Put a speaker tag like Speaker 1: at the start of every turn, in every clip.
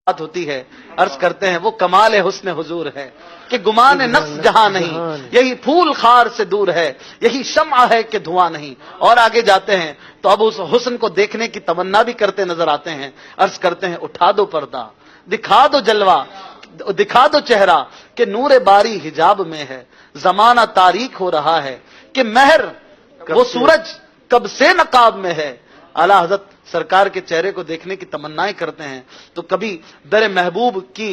Speaker 1: بات ہوتی ہے، عرض کرتے ہیں وہ کمال حسن حضور ہے کہ گمان نفس جہاں نہیں، یہی پھول خار سے دور ہے، یہی شمع ہے کہ دھواں نہیں. اور آگے جاتے ہیں تو اب اس حسن کو دیکھنے کی تمنا بھی کرتے نظر آتے ہیں. عرض کرتے ہیں اٹھا دو پردہ، دکھا دو جلوہ، دکھا دو چہرہ کہ نور باری حجاب میں ہے. زمانہ تاریک ہو رہا ہے کہ مہر وہ سورج کب سے نقاب میں ہے. اعلیٰ حضرت سرکار کے چہرے کو دیکھنے کی تمنائیں کرتے ہیں تو کبھی در محبوب کی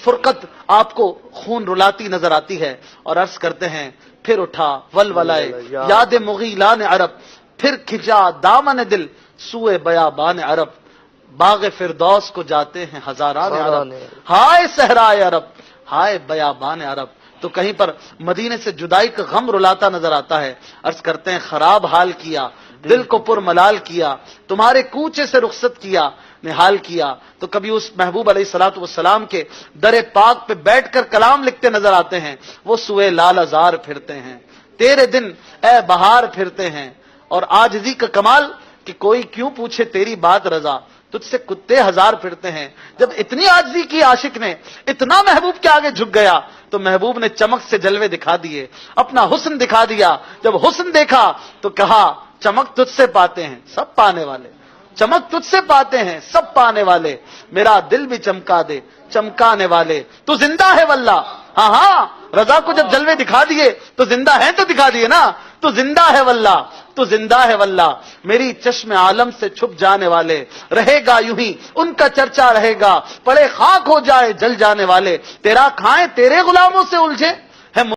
Speaker 1: فرقت آپ کو خون رلاتی نظر آتی ہے اور عرض کرتے ہیں پھر اٹھا ولولائے یاد مغیلان عرب، پھر کھچا دامن دل سوئے بیابان عرب. باغ فردوس کو جاتے ہیں ہزاران عرب، ہائے صحرائے عرب، ہائے بیابان عرب. تو کہیں پر مدینے سے جدائی کا غم رلاتا نظر آتا ہے. عرض کرتے ہیں خراب حال کیا، دل کو پر ملال کیا، تمہارے کوچے سے رخصت کیا، نہال کیا. تو کبھی اس محبوب علیہ الصلوۃ والسلام کے در پاک پہ بیٹھ کر کلام لکھتے نظر آتے ہیں. وہ سوئے لال ازار پھرتے ہیں، تیرے دن اے بہار پھرتے ہیں. اور عاجزی کا کمال کہ کوئی کیوں پوچھے تیری بات رضا، تجھ سے کتے ہزار پھرتے ہیں. جب اتنی عاجزی کی عاشق نے، اتنا محبوب کے آگے جھک گیا تو محبوب نے چمک سے جلوے دکھا دیے، اپنا حسن دکھا دیا. جب حسن دیکھا تو کہا چمک تجھ سے پاتے ہیں سب پانے والے، چمک تجھ سے پاتے ہیں سب پانے والے. میرا دل بھی چمکا دے چمکانے والے، تو زندہ ہے واللہ. ہاں ہاں، رضا کو جب جلوے دکھا دیے تو زندہ ہے تو دکھا دیے نا. تو زندہ ہے واللہ، تو زندہ ہے واللہ. میری چشم عالم سے چھپ جانے والے، رہے گا یوں ہی ان کا چرچا رہے گا، پڑے خاک ہو جائے جل جانے والے. تیرا کھائیں تیرے غلاموں سے الجھے،